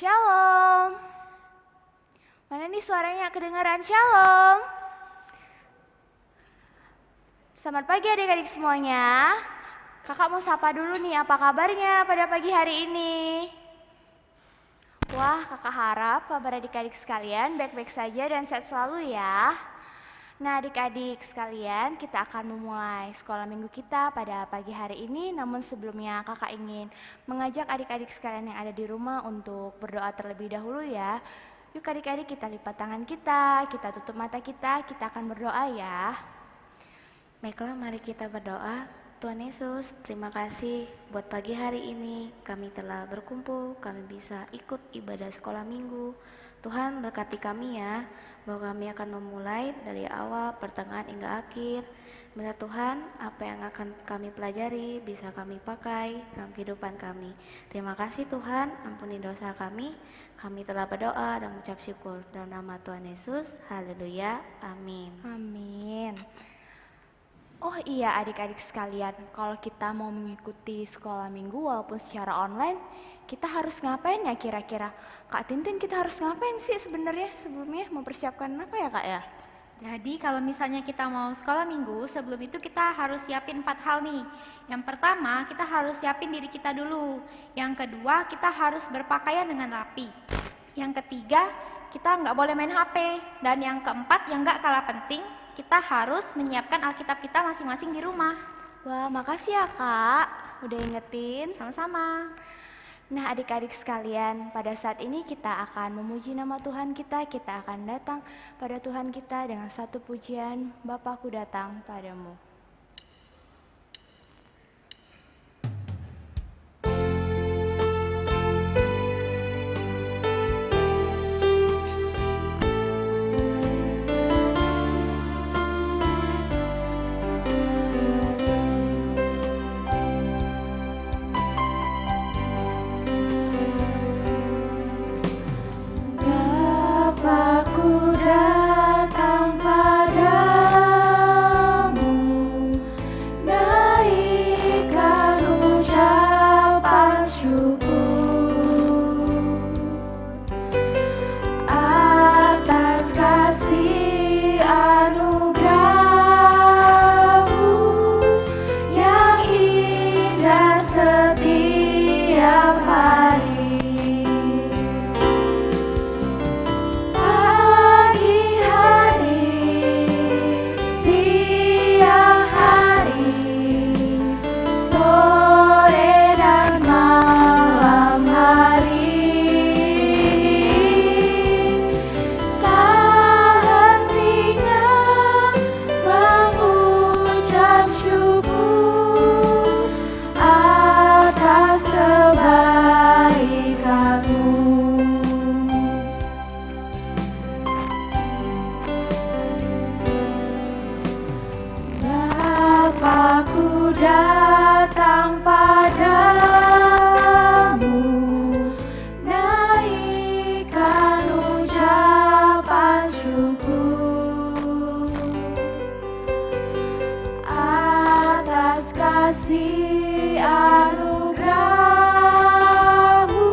Shalom. Mana nih suaranya kedengaran? Shalom. Selamat pagi adik-adik semuanya. Kakak mau sapa dulu nih, apa kabarnya pada pagi hari ini? Wah, kakak harap kabar adik-adik sekalian baik-baik saja dan sehat selalu ya. Nah adik-adik sekalian, kita akan memulai sekolah minggu kita pada pagi hari ini. Namun sebelumnya kakak ingin mengajak adik-adik sekalian yang ada di rumah untuk berdoa terlebih dahulu ya. Yuk adik-adik, kita lipat tangan kita tutup mata kita akan berdoa ya. Baiklah, mari kita berdoa. Tuhan Yesus, terima kasih buat pagi hari ini kami telah berkumpul, kami bisa ikut ibadah sekolah minggu. Tuhan berkati kami ya, bahwa kami akan memulai dari awal, pertengahan hingga akhir. Bila Tuhan, apa yang akan kami pelajari bisa kami pakai dalam kehidupan kami. Terima kasih Tuhan, ampuni dosa kami. Kami telah berdoa dan mengucap syukur dalam nama Tuhan Yesus. Haleluya, amin. Amin. Oh iya adik-adik sekalian, kalau kita mau mengikuti sekolah minggu walaupun secara online, kita harus ngapain ya kira-kira? Kak Tintin, kita harus ngapain sih sebenarnya sebelumnya, mempersiapkan apa ya Kak ya? Jadi kalau misalnya kita mau sekolah minggu, sebelum itu kita harus siapin 4 hal nih. Yang pertama, kita harus siapin diri kita dulu. Yang kedua, kita harus berpakaian dengan rapi. Yang ketiga, kita nggak boleh main HP. Dan yang keempat, yang nggak kalah penting, kita harus menyiapkan Alkitab kita masing-masing di rumah. Wah, makasih ya Kak, udah ingetin. Sama-sama. Nah adik-adik sekalian, pada saat ini kita akan memuji nama Tuhan kita akan datang pada Tuhan kita dengan satu pujian, Bapakku datang padamu. Bapakku datang padamu, naikkan ucapan syukur atas kasih anugerah-Mu yang indah setiap hari. Bapakku datang padamu, naikkan ucapan syukur atas kasih anugerah-Mu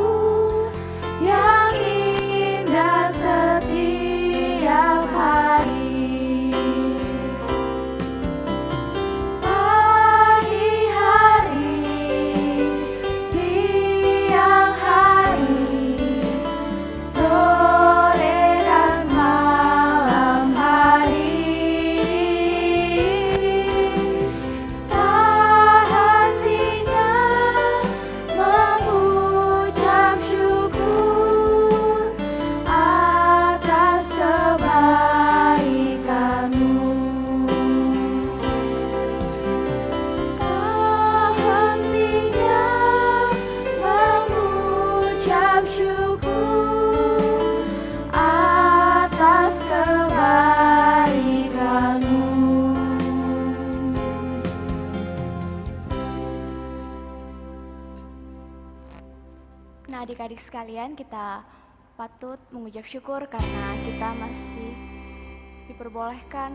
yang indah setiap hari. Nah adik-adik sekalian, kita patut mengucap syukur karena kita masih diperbolehkan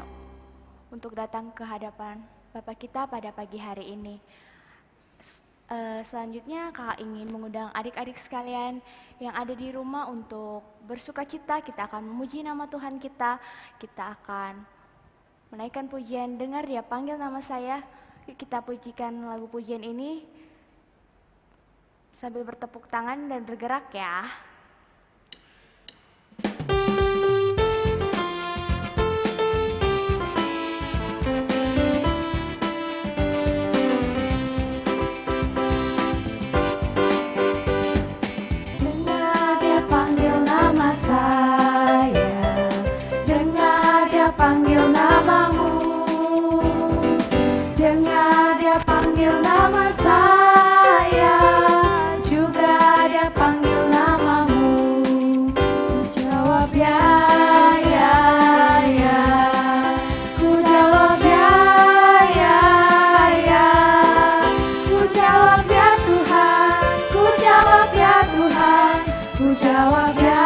untuk datang ke hadapan Bapa kita pada pagi hari ini. Selanjutnya kakak ingin mengundang adik-adik sekalian yang ada di rumah untuk bersuka cita. Kita akan memuji nama Tuhan kita. Kita akan menaikkan pujian, dengar dia panggil nama saya. Yuk kita pujikan lagu pujian ini sambil bertepuk tangan dan bergerak ya. Panggil namamu, dengar dia panggil nama saya, juga dia panggil namamu. Ku jawab ya, ya, ya. Ku jawab ya, ya, ya. Ku jawab ya Tuhan, ku jawab ya Tuhan, ku jawab ya.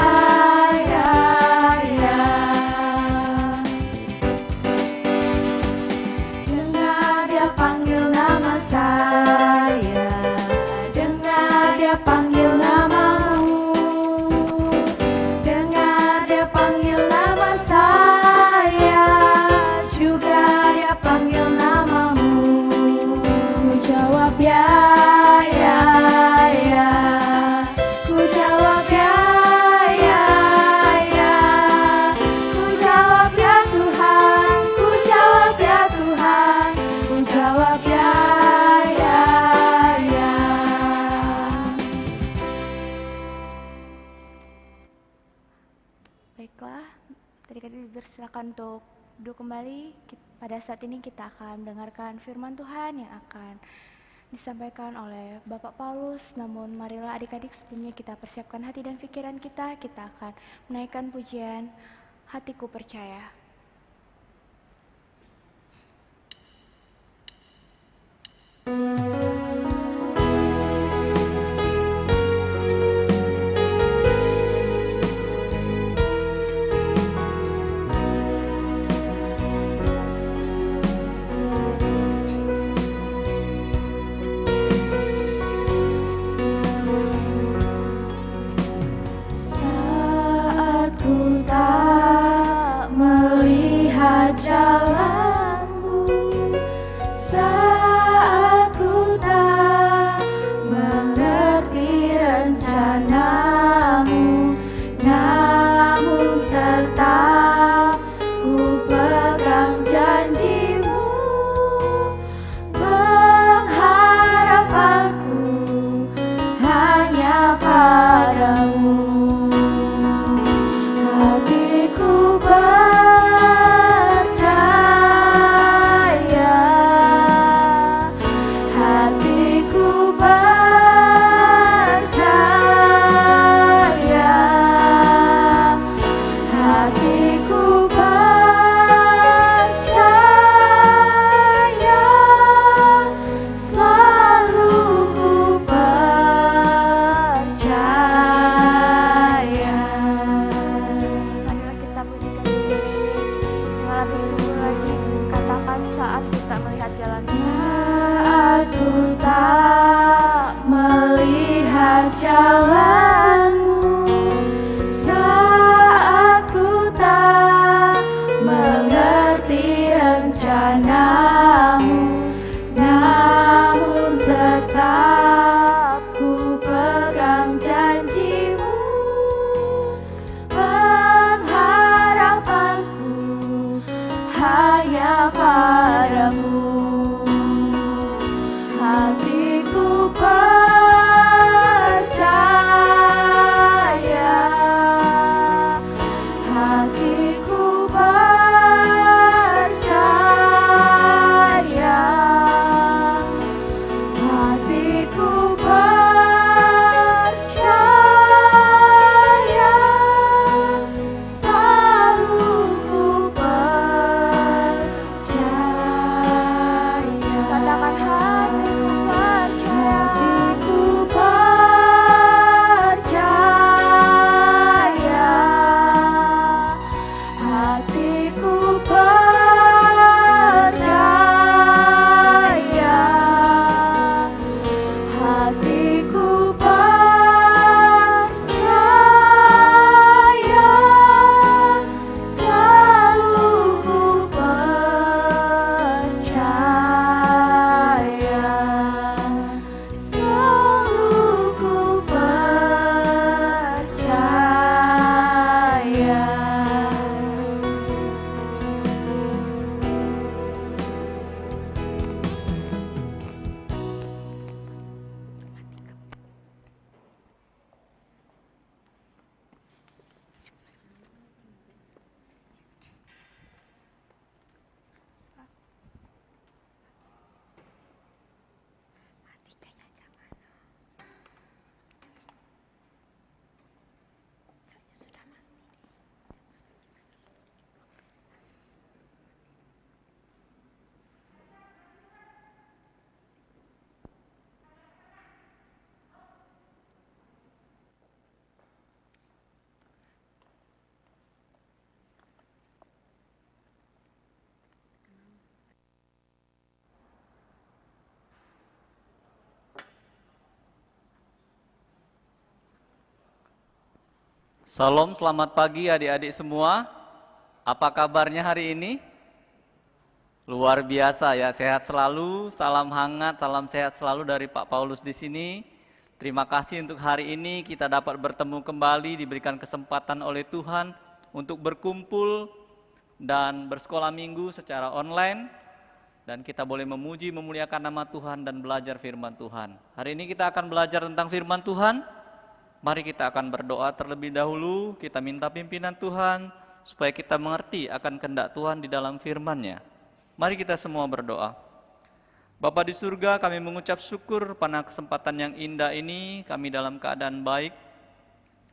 Panggil namamu, dengar dia panggil nama saya, juga dia panggil namamu. Ku jawab ya, ya, ya. Ku jawab ya, ya, ya. Ku jawab ya Tuhan, ku jawab ya Tuhan, ku jawab ya. Baiklah, tadi dipersilakan untuk duduk kembali. Pada saat ini kita akan mendengarkan firman Tuhan yang akan disampaikan oleh Bapak Paulus. Namun marilah adik-adik sebelumnya kita persiapkan hati dan pikiran kita. Kita akan menaikkan pujian Hatiku Percaya. Jalanmu saat ku tak mengerti rencanamu, namun tetap ku pegang janjimu. Pengharapanku hanya padamu. Hatiku jalanmu, saat ku tak mengerti rencanamu, namun tetap ku pegang janjimu. Pengharapanku hanya padamu. Hatiku katakan hatiku Salam, selamat pagi adik-adik semua. Apa kabarnya hari ini? Luar biasa ya, sehat selalu, salam hangat, salam sehat selalu dari Pak Paulus di sini. Terima kasih untuk hari ini kita dapat bertemu kembali, diberikan kesempatan oleh Tuhan untuk berkumpul dan bersekolah minggu secara online. Dan kita boleh memuji, memuliakan nama Tuhan dan belajar firman Tuhan. Hari ini kita akan belajar tentang firman Tuhan. Mari kita akan berdoa terlebih dahulu, kita minta pimpinan Tuhan, supaya kita mengerti akan kehendak Tuhan di dalam firman-Nya. Mari kita semua berdoa. Bapa di surga, kami mengucap syukur pada kesempatan yang indah ini, kami dalam keadaan baik.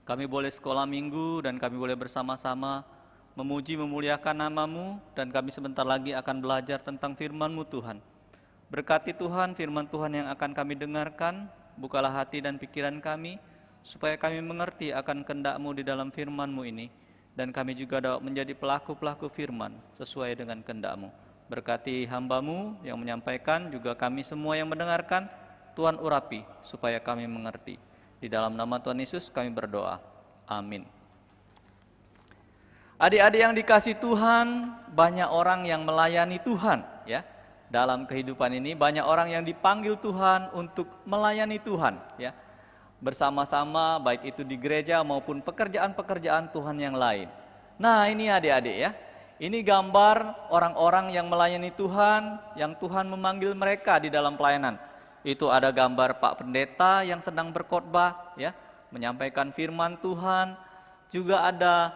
Kami boleh sekolah minggu dan kami boleh bersama-sama memuji, memuliakan nama-Mu, dan kami sebentar lagi akan belajar tentang firman-Mu Tuhan. Berkati Tuhan firman Tuhan yang akan kami dengarkan, bukalah hati dan pikiran kami, supaya kami mengerti akan kehendak-Mu di dalam firman-Mu ini, dan kami juga dapat menjadi pelaku-pelaku firman sesuai dengan kehendak-Mu. Berkati hamba-Mu yang menyampaikan, juga kami semua yang mendengarkan, Tuhan urapi supaya kami mengerti. Di dalam nama Tuhan Yesus kami berdoa. Amin. Adik-adik yang dikasih Tuhan, banyak orang yang melayani Tuhan ya. Dalam kehidupan ini banyak orang yang dipanggil Tuhan untuk melayani Tuhan ya. Bersama-sama baik itu di gereja maupun pekerjaan-pekerjaan Tuhan yang lain. Nah, ini adik-adik ya. Ini gambar orang-orang yang melayani Tuhan, yang Tuhan memanggil mereka di dalam pelayanan. Itu ada gambar Pak Pendeta yang sedang berkhotbah ya, menyampaikan firman Tuhan. Juga ada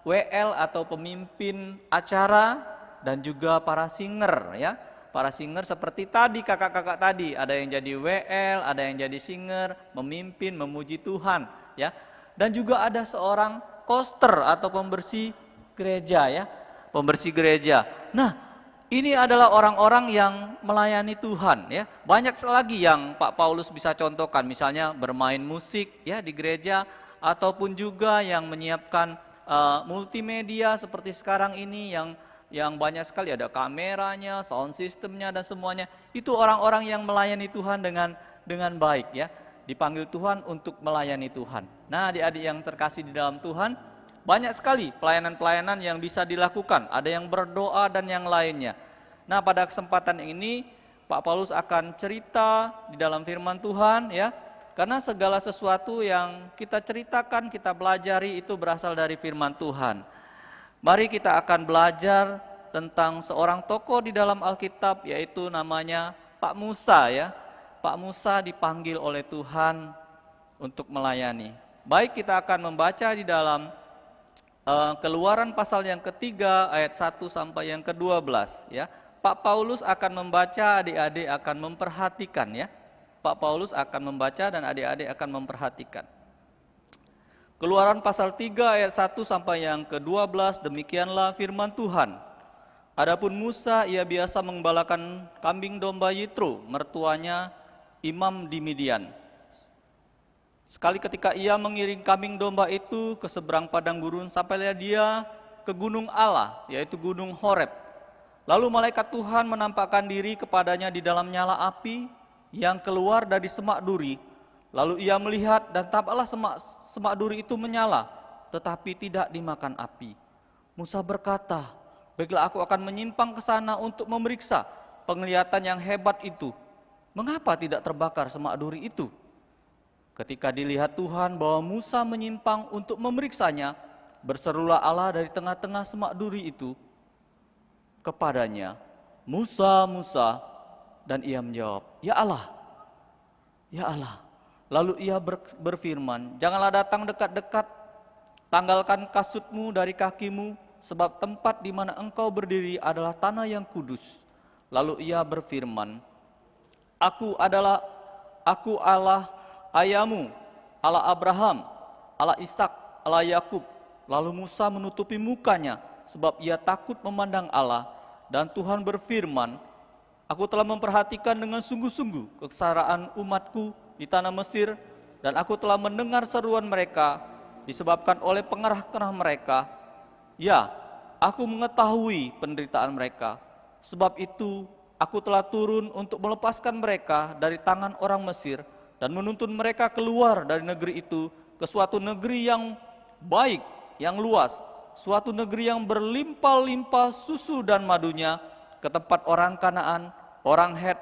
WL atau pemimpin acara dan juga para singer ya. Para singer seperti tadi, kakak-kakak tadi, ada yang jadi WL, ada yang jadi singer, memimpin, memuji Tuhan, ya. Dan juga ada seorang koster atau pembersih gereja, ya, pembersih gereja. Nah, ini adalah orang-orang yang melayani Tuhan, ya. Banyak lagi yang Pak Paulus bisa contohkan, misalnya bermain musik, ya, di gereja, ataupun juga yang menyiapkan multimedia seperti sekarang ini yang banyak sekali, ada kameranya, sound systemnya dan semuanya. Itu orang-orang yang melayani Tuhan dengan baik ya. Dipanggil Tuhan untuk melayani Tuhan. Nah, adik-adik yang terkasih di dalam Tuhan, banyak sekali pelayanan-pelayanan yang bisa dilakukan. Ada yang berdoa dan yang lainnya. Nah, pada kesempatan ini Pak Paulus akan cerita di dalam firman Tuhan ya. Karena segala sesuatu yang kita ceritakan, kita pelajari itu berasal dari firman Tuhan. Mari kita akan belajar tentang seorang tokoh di dalam Alkitab, yaitu namanya Pak Musa ya. Pak Musa dipanggil oleh Tuhan untuk melayani. Baik, kita akan membaca di dalam Keluaran pasal yang ketiga ayat 1 sampai yang ke-12 ya. Pak Paulus akan membaca, adik-adik akan memperhatikan ya. Pak Paulus akan membaca dan adik-adik akan memperhatikan. Keluaran pasal 3 ayat 1 sampai yang ke-12, demikianlah firman Tuhan. Adapun Musa, ia biasa mengembalakan kambing domba Yitro, mertuanya imam di Midian. Sekali ketika ia mengiring kambing domba itu ke seberang padang gurun, sampailah dia ke gunung Allah, yaitu gunung Horeb. Lalu malaikat Tuhan menampakkan diri kepadanya di dalam nyala api yang keluar dari semak duri. Lalu ia melihat dan tampaklah semak duri itu menyala, tetapi tidak dimakan api. Musa berkata, baiklah, aku akan menyimpang ke sana untuk memeriksa penglihatan yang hebat itu. Mengapa tidak terbakar semak duri itu? Ketika dilihat Tuhan bahwa Musa menyimpang untuk memeriksanya, berserulah Allah dari tengah-tengah semak duri itu kepadanya, Musa, Musa. Dan ia menjawab, ya Allah, ya Allah. Lalu ia berfirman, janganlah datang dekat-dekat, tanggalkan kasutmu dari kakimu, sebab tempat di mana engkau berdiri adalah tanah yang kudus. Lalu ia berfirman, aku Allah ayahmu, Allah Abraham, Allah Ishak, Allah Yakub. Lalu Musa menutupi mukanya, sebab ia takut memandang Allah. Dan Tuhan berfirman, aku telah memperhatikan dengan sungguh-sungguh kesengsaraan umatku di tanah Mesir, dan aku telah mendengar seruan mereka disebabkan oleh pengerah-kerah mereka. Ya, aku mengetahui penderitaan mereka. Sebab itu aku telah turun untuk melepaskan mereka dari tangan orang Mesir dan menuntun mereka keluar dari negeri itu ke suatu negeri yang baik, yang luas, suatu negeri yang berlimpah-limpah susu dan madunya, ke tempat orang Kanaan, orang Het,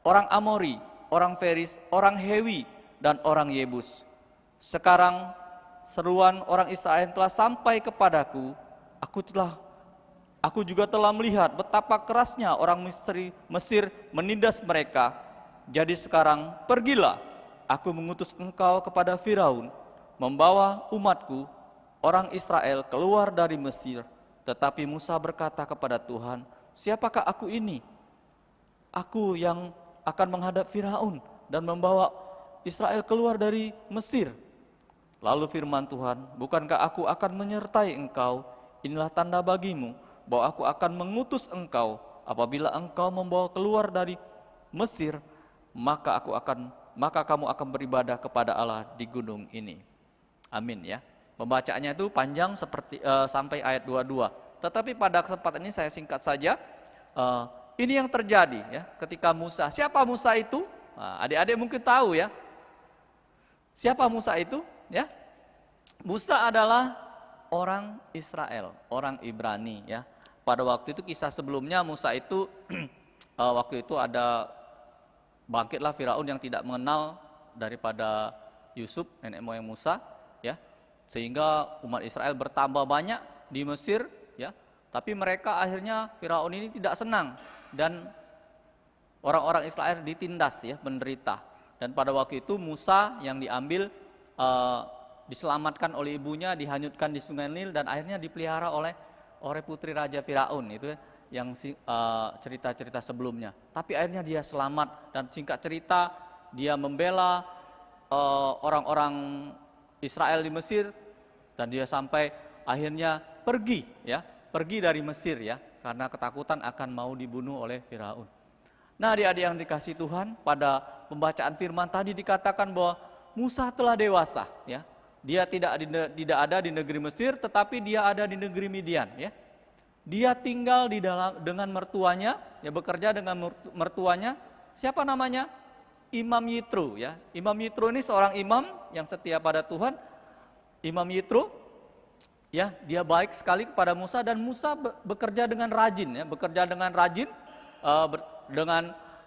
orang Amori, orang Feris, orang Hewi, dan orang Yebus. Sekarang seruan orang Israel telah sampai kepadaku, aku juga telah melihat betapa kerasnya orang Mesir menindas mereka. Jadi sekarang pergilah, aku mengutus engkau kepada Firaun, membawa umatku, orang Israel keluar dari Mesir. Tetapi Musa berkata kepada Tuhan, siapakah aku ini? Aku yang akan menghadap Firaun dan membawa Israel keluar dari Mesir. Lalu firman Tuhan, bukankah aku akan menyertai engkau? Inilah tanda bagimu bahwa aku akan mengutus engkau. Apabila engkau membawa keluar dari Mesir, maka kamu akan beribadah kepada Allah di gunung ini. Amin ya. Pembacaannya itu panjang seperti sampai ayat 22. Tetapi pada kesempatan ini saya singkat saja. Ini yang terjadi ya ketika Musa. Siapa Musa itu? Adik-adik mungkin tahu ya. Siapa Musa itu? Ya, Musa adalah orang Israel, orang Ibrani ya. Pada waktu itu kisah sebelumnya Musa itu waktu itu ada bangkitlah Firaun yang tidak mengenal daripada Yusuf nenek moyang Musa ya. Sehingga umat Israel bertambah banyak di Mesir ya. Tapi mereka akhirnya Firaun ini tidak senang dan orang-orang Israel ditindas ya, menderita. Dan pada waktu itu Musa yang diambil diselamatkan oleh ibunya, dihanyutkan di Sungai Nil dan akhirnya dipelihara oleh putri Raja Firaun itu yang cerita-cerita sebelumnya. Tapi akhirnya dia selamat dan singkat cerita dia membela orang-orang Israel di Mesir dan dia sampai akhirnya pergi dari Mesir ya karena ketakutan akan mau dibunuh oleh Firaun. Nah, adik-adik yang dikasihi Tuhan, pada pembacaan firman tadi dikatakan bahwa Musa telah dewasa ya. Dia tidak ada di negeri Mesir, tetapi dia ada di negeri Midian ya. Dia tinggal dengan mertuanya, ya bekerja dengan mertuanya. Siapa namanya? Imam Yitro ya. Imam Yitro ini seorang imam yang setia pada Tuhan. Imam Yitro ya, dia baik sekali kepada Musa dan Musa bekerja dengan rajin ya,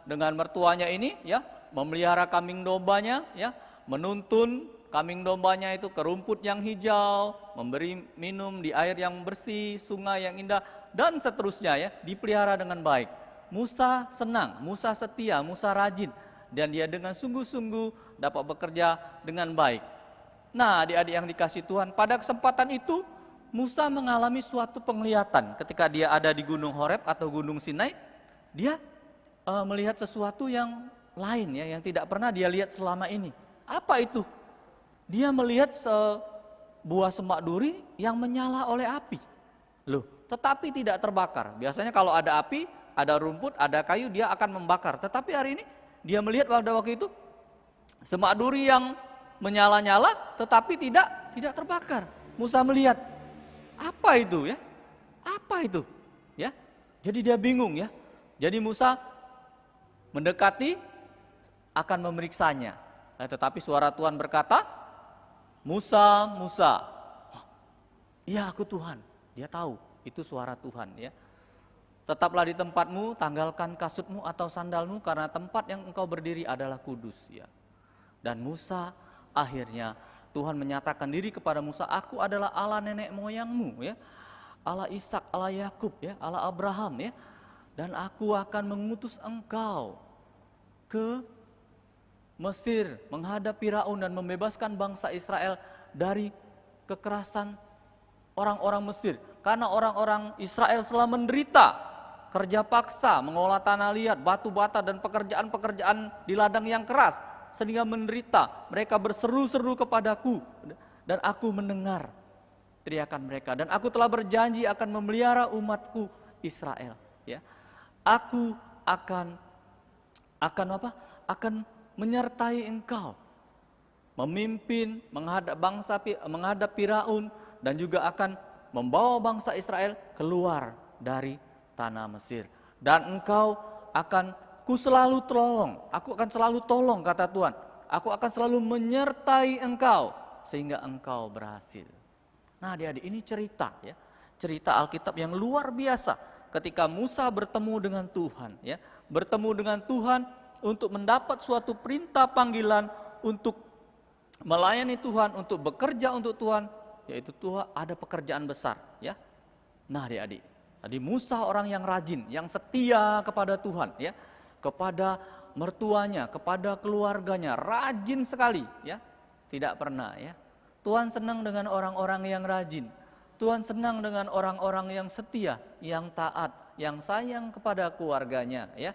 dengan mertuanya ini ya, memelihara kambing dombanya ya, menuntun kambing dombanya itu ke rumput yang hijau, memberi minum di air yang bersih, sungai yang indah dan seterusnya ya, dipelihara dengan baik. Musa senang, Musa setia, Musa rajin dan dia dengan sungguh-sungguh dapat bekerja dengan baik. Nah, adik-adik yang dikasihi Tuhan, pada kesempatan itu Musa mengalami suatu penglihatan ketika dia ada di Gunung Horeb atau Gunung Sinai. Dia melihat sesuatu yang lain ya, yang tidak pernah dia lihat selama ini. Apa itu? Dia melihat sebuah semak duri yang menyala oleh api. Loh, tetapi tidak terbakar. Biasanya kalau ada api, ada rumput, ada kayu, dia akan membakar. Tetapi hari ini dia melihat pada waktu itu semak duri yang menyala-nyala tetapi tidak terbakar. Musa melihat, apa itu ya? Apa itu? Ya. Jadi dia bingung ya. Jadi Musa mendekati akan memeriksanya. Tetapi suara Tuhan berkata, Musa, Musa. Iya, aku Tuhan. Dia tahu itu suara Tuhan ya. Tetaplah di tempatmu, tanggalkan kasutmu atau sandalmu karena tempat yang engkau berdiri adalah kudus ya. Dan Musa akhirnya Tuhan menyatakan diri kepada Musa, aku adalah Allah nenek moyangmu ya. Allah Ishak, Allah Yakub ya, Allah Abraham ya. Dan aku akan mengutus engkau ke Mesir menghadap Firaun dan membebaskan bangsa Israel dari kekerasan orang-orang Mesir. Karena orang-orang Israel telah menderita kerja paksa, mengolah tanah liat, batu bata dan pekerjaan-pekerjaan di ladang yang keras sehingga menderita. Mereka berseru-seru kepadaku dan aku mendengar teriakan mereka dan aku telah berjanji akan memelihara umatku Israel ya. Aku akan menyertai engkau, memimpin menghadap Firaun dan juga akan membawa bangsa Israel keluar dari tanah Mesir. Dan engkau akan aku akan selalu tolong kata Tuhan. Aku akan selalu menyertai engkau sehingga engkau berhasil. Nah, adik-adik, ini cerita ya. Cerita Alkitab yang luar biasa ketika Musa bertemu dengan Tuhan ya. Bertemu dengan Tuhan untuk mendapat suatu perintah panggilan untuk melayani Tuhan, untuk bekerja untuk Tuhan, yaitu Tuhan ada pekerjaan besar ya. Nah, adik-adik, tadi Musa orang yang rajin, yang setia kepada Tuhan ya, kepada mertuanya, kepada keluarganya, rajin sekali ya. Tidak pernah ya. Tuhan senang dengan orang-orang yang rajin. Tuhan senang dengan orang-orang yang setia, yang taat, yang sayang kepada keluarganya ya.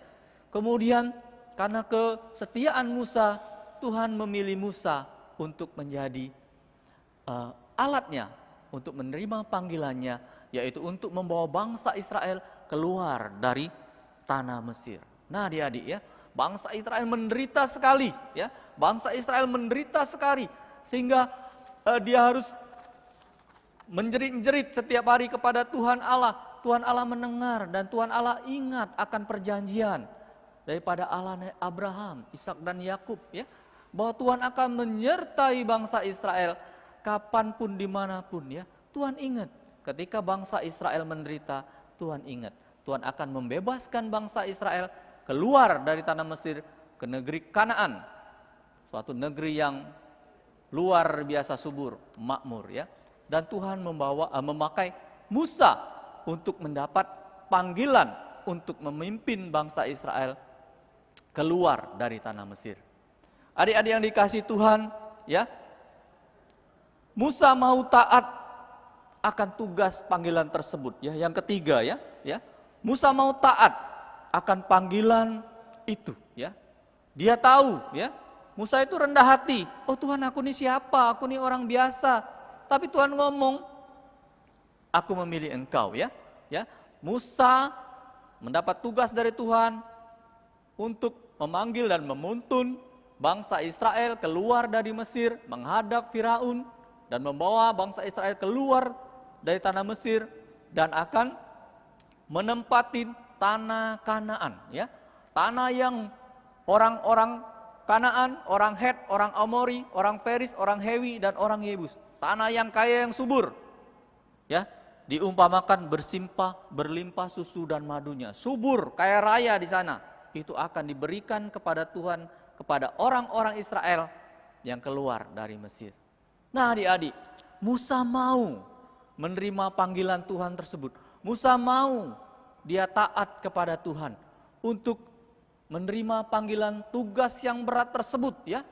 Kemudian karena kesetiaan Musa, Tuhan memilih Musa untuk menjadi alatnya untuk menerima panggilannya, yaitu untuk membawa bangsa Israel keluar dari tanah Mesir. Nah, adik-adik ya, bangsa Israel menderita sekali ya. Bangsa Israel menderita sekali sehingga dia harus menjerit-jerit setiap hari kepada Tuhan Allah. Tuhan Allah mendengar dan Tuhan Allah ingat akan perjanjian daripada Allah Abraham, Ishak dan Yakub ya, bahwa Tuhan akan menyertai bangsa Israel kapanpun dimanapun ya. Tuhan ingat ketika bangsa Israel menderita, Tuhan ingat Tuhan akan membebaskan bangsa Israel keluar dari tanah Mesir ke negeri Kanaan, suatu negeri yang luar biasa subur, makmur ya. Dan Tuhan memakai Musa untuk mendapat panggilan untuk memimpin bangsa Israel keluar dari tanah Mesir. Adik-adik yang dikasihi Tuhan, ya, Musa mau taat akan tugas panggilan tersebut. Ya, yang ketiga ya, Musa mau taat akan panggilan itu. Ya, dia tahu, ya, Musa itu rendah hati. Oh Tuhan, aku ini siapa? Aku ini orang biasa. Tapi Tuhan ngomong, aku memilih engkau, ya. Musa mendapat tugas dari Tuhan untuk memanggil dan menuntun bangsa Israel keluar dari Mesir, menghadap Firaun dan membawa bangsa Israel keluar dari tanah Mesir dan akan menempati tanah Kanaan, ya. Tanah yang orang-orang Kanaan, orang Het, orang Amori, orang Feris, orang Hewi dan orang Yebus. Tanah yang kaya, yang subur, ya, diumpamakan berlimpah susu dan madunya, subur, kaya raya di sana. Itu akan diberikan kepada Tuhan, kepada orang-orang Israel yang keluar dari Mesir. Nah, adik-adik, Musa mau menerima panggilan Tuhan tersebut. Musa mau dia taat kepada Tuhan untuk menerima panggilan tugas yang berat tersebut, ya.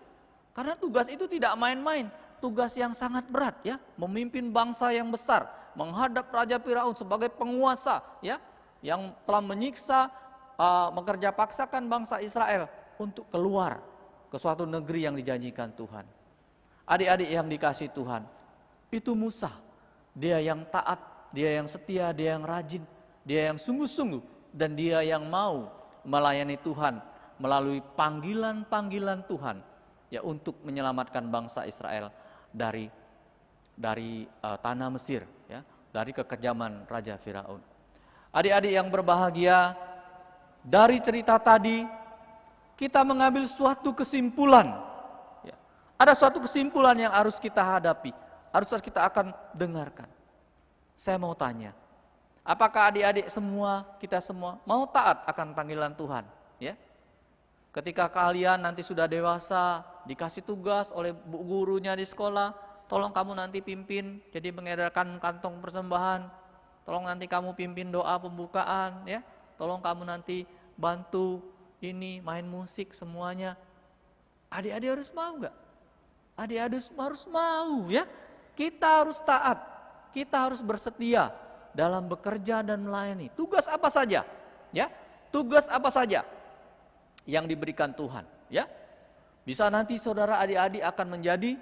Karena tugas itu tidak main-main. Tugas yang sangat berat, ya, memimpin bangsa yang besar, menghadap Raja Firaun sebagai penguasa, ya, yang telah menyiksa, mengerja paksakan bangsa Israel untuk keluar ke suatu negeri yang dijanjikan Tuhan. Adik-adik yang dikasihi Tuhan, itu Musa, dia yang taat, dia yang setia, dia yang rajin, dia yang sungguh-sungguh, dan dia yang mau melayani Tuhan melalui panggilan-panggilan Tuhan, ya, untuk menyelamatkan bangsa Israel dari tanah Mesir, ya, dari kekejaman Raja Firaun. Adik-adik yang berbahagia, dari cerita tadi kita mengambil suatu kesimpulan, ya. Ada suatu kesimpulan yang harus kita hadapi, harus kita akan dengarkan. Saya mau tanya, apakah adik-adik semua, kita semua mau taat akan panggilan Tuhan, ya? Ketika kalian nanti sudah dewasa, dikasih tugas oleh bu gurunya di sekolah, tolong kamu nanti pimpin, jadi mengedarkan kantong persembahan, tolong nanti kamu pimpin doa pembukaan, ya, tolong kamu nanti bantu ini, main musik, semuanya. Adik-adik harus mau nggak? Adik-adik harus mau, ya. Kita harus taat, kita harus bersetia dalam bekerja dan melayani. Tugas apa saja, ya? Tugas apa saja yang diberikan Tuhan, ya. Bisa nanti saudara adik-adik akan menjadi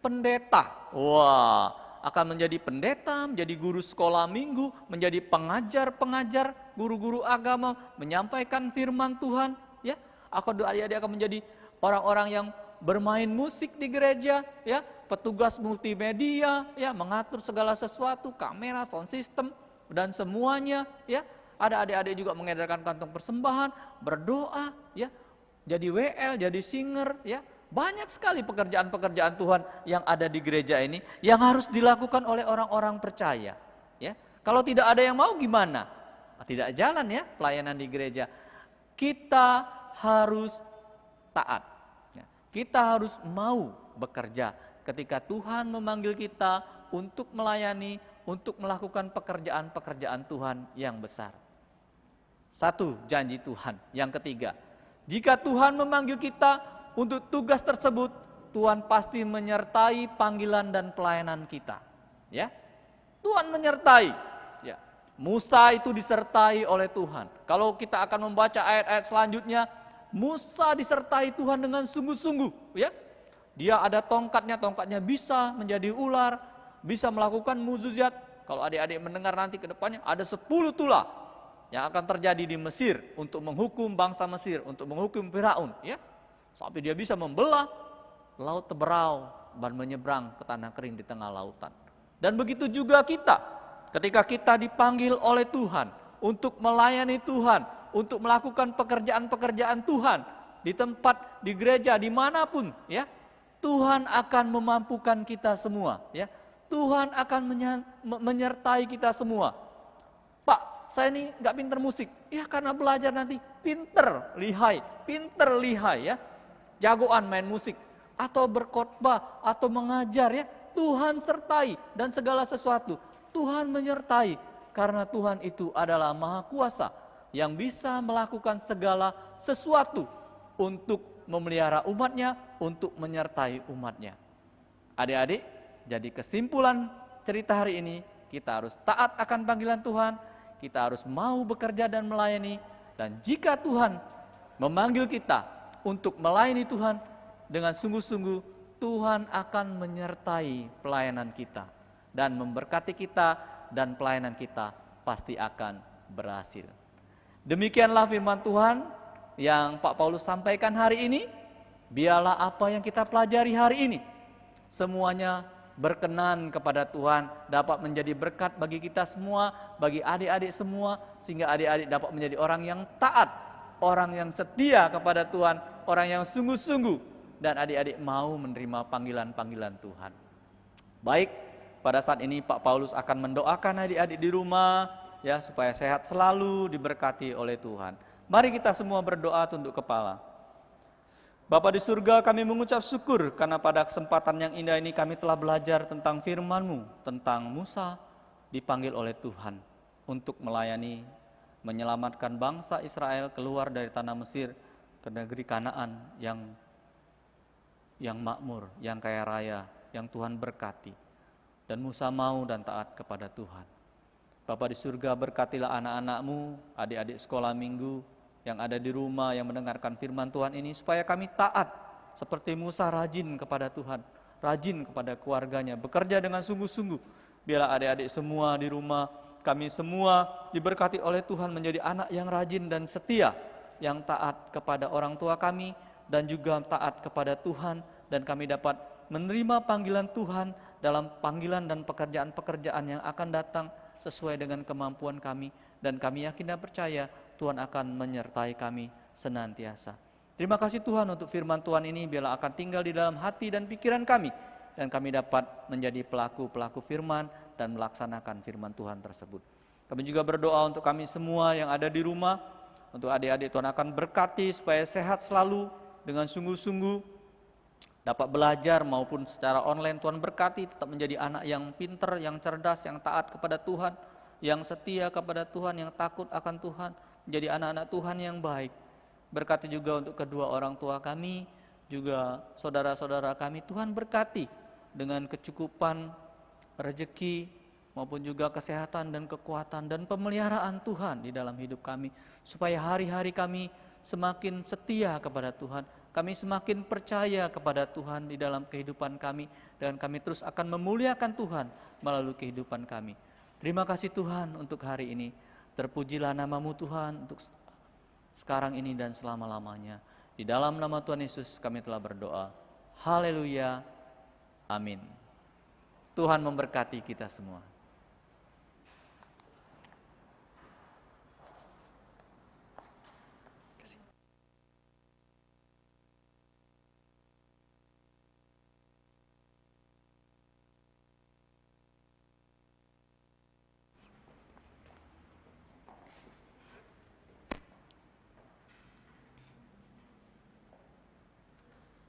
pendeta. Wah, akan menjadi pendeta, menjadi guru sekolah minggu, menjadi pengajar-pengajar, guru-guru agama, menyampaikan firman Tuhan, ya. Adik-adik akan menjadi orang-orang yang bermain musik di gereja, ya, petugas multimedia, ya, mengatur segala sesuatu, kamera, sound system dan semuanya, ya. Ada adik-adik juga mengedarkan kantong persembahan, berdoa, ya, jadi WL, jadi singer, ya, Banyak sekali pekerjaan-pekerjaan Tuhan yang ada di gereja ini yang harus dilakukan oleh orang-orang percaya. Ya, kalau tidak ada yang mau gimana? Tidak jalan ya pelayanan di gereja. Kita harus taat. Ya, kita harus mau bekerja ketika Tuhan memanggil kita untuk melayani, untuk melakukan pekerjaan-pekerjaan Tuhan yang besar. Satu, janji Tuhan. Yang ketiga, jika Tuhan memanggil kita untuk tugas tersebut, Tuhan pasti menyertai panggilan dan pelayanan kita. Ya, Tuhan menyertai. Ya, Musa itu disertai oleh Tuhan. Kalau kita akan membaca ayat-ayat selanjutnya, Musa disertai Tuhan dengan sungguh-sungguh. Ya, dia ada tongkatnya bisa menjadi ular, bisa melakukan mukjizat. Kalau adik-adik mendengar nanti ke depannya, ada 10 tulah yang akan terjadi di Mesir untuk menghukum bangsa Mesir, untuk menghukum Firaun. Ya, sampai dia bisa membelah laut Teberau dan menyeberang ke tanah kering di tengah lautan. Dan begitu juga kita, ketika kita dipanggil oleh Tuhan untuk melayani Tuhan, untuk melakukan pekerjaan-pekerjaan Tuhan di tempat, di gereja, dimanapun, ya, Tuhan akan memampukan kita semua. Ya, Tuhan akan menyertai kita semua. Pak, saya ini nggak pinter musik, ya karena belajar nanti pinter lihai, ya. Jagoan main musik, atau berkhotbah, atau mengajar, ya, Tuhan sertai, dan segala sesuatu Tuhan menyertai, karena Tuhan itu adalah Maha Kuasa yang bisa melakukan segala sesuatu untuk memelihara umatnya, untuk menyertai umatnya. Adik-adik, jadi kesimpulan cerita hari ini, kita harus taat akan panggilan Tuhan, kita harus mau bekerja dan melayani, dan jika Tuhan memanggil kita untuk melayani Tuhan dengan sungguh-sungguh, Tuhan akan menyertai pelayanan kita dan memberkati kita, dan pelayanan kita pasti akan berhasil. Demikianlah firman Tuhan yang Pak Paulus sampaikan hari ini. Biarlah apa yang kita pelajari hari ini semuanya berkenan kepada Tuhan, dapat menjadi berkat bagi kita semua, bagi adik-adik semua, sehingga adik-adik dapat menjadi orang yang taat, orang yang setia kepada Tuhan, orang yang sungguh-sungguh, dan adik-adik mau menerima panggilan-panggilan Tuhan. Baik, pada saat ini Pak Paulus akan mendoakan adik-adik di rumah, ya, supaya sehat selalu, diberkati oleh Tuhan. Mari kita semua berdoa tunduk kepala. Bapa di surga, kami mengucap syukur karena pada kesempatan yang indah ini kami telah belajar tentang firman-Mu, tentang Musa dipanggil oleh Tuhan untuk melayani, menyelamatkan bangsa Israel keluar dari tanah Mesir ke negeri Kanaan yang makmur, yang kaya raya, yang Tuhan berkati. Dan Musa mau dan taat kepada Tuhan. Bapa di surga, berkatilah anak-anak-Mu, adik-adik sekolah minggu yang ada di rumah, yang mendengarkan firman Tuhan ini, supaya kami taat seperti Musa, rajin kepada Tuhan, rajin kepada keluarganya, bekerja dengan sungguh-sungguh. Biarlah adik-adik semua di rumah, kami semua diberkati oleh Tuhan menjadi anak yang rajin dan setia, yang taat kepada orang tua kami, dan juga taat kepada Tuhan, dan kami dapat menerima panggilan Tuhan dalam panggilan dan pekerjaan-pekerjaan yang akan datang sesuai dengan kemampuan kami, dan kami yakin dan percaya Tuhan akan menyertai kami senantiasa. Terima kasih Tuhan untuk firman Tuhan ini, biarlah akan tinggal di dalam hati dan pikiran kami, dan kami dapat menjadi pelaku-pelaku firman dan melaksanakan firman Tuhan tersebut. Kami juga berdoa untuk kami semua yang ada di rumah, untuk adik-adik Tuhan akan berkati supaya sehat selalu dengan sungguh-sungguh, dapat belajar maupun secara online. Tuhan berkati, tetap menjadi anak yang pinter, yang cerdas, yang taat kepada Tuhan, yang setia kepada Tuhan, yang takut akan Tuhan, menjadi anak-anak Tuhan yang baik. Berkati juga untuk kedua orang tua kami, juga saudara-saudara kami. Tuhan berkati dengan kecukupan rezeki maupun juga kesehatan dan kekuatan dan pemeliharaan Tuhan di dalam hidup kami, supaya hari-hari kami semakin setia kepada Tuhan, kami semakin percaya kepada Tuhan di dalam kehidupan kami, dan kami terus akan memuliakan Tuhan melalui kehidupan kami. Terima kasih Tuhan untuk hari ini. Terpujilah nama-Mu Tuhan untuk sekarang ini dan selama-lamanya. Di dalam nama Tuhan Yesus kami telah berdoa. Haleluya. Amin. Tuhan memberkati kita semua.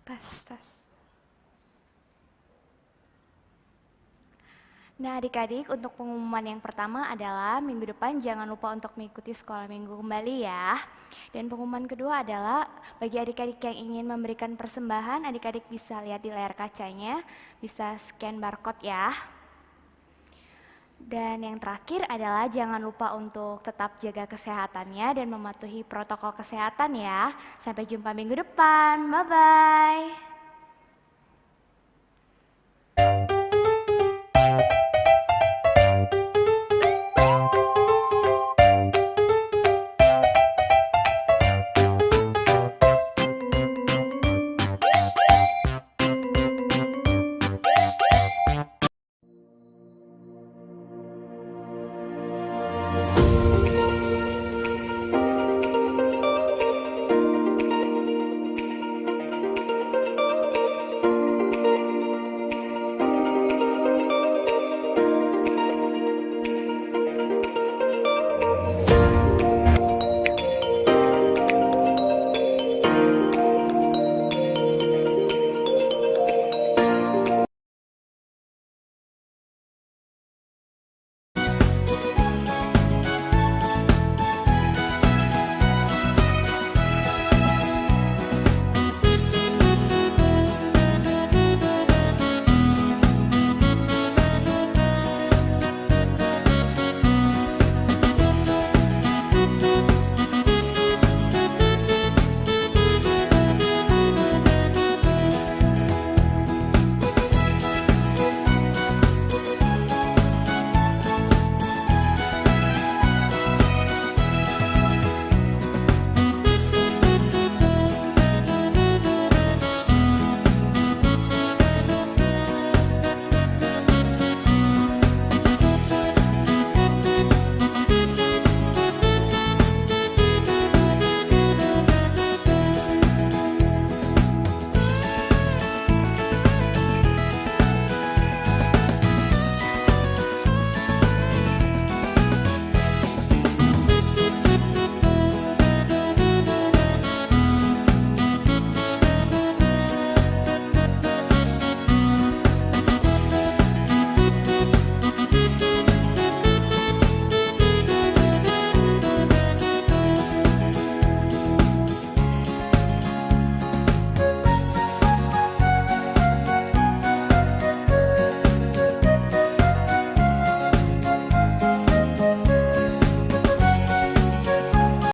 Tes. Nah, adik-adik, untuk pengumuman yang pertama adalah minggu depan jangan lupa untuk mengikuti sekolah minggu kembali ya. Dan pengumuman kedua adalah bagi adik-adik yang ingin memberikan persembahan, adik-adik bisa lihat di layar kacanya, bisa scan barcode ya. Dan yang terakhir adalah jangan lupa untuk tetap jaga kesehatannya dan mematuhi protokol kesehatan ya. Sampai jumpa minggu depan, bye-bye.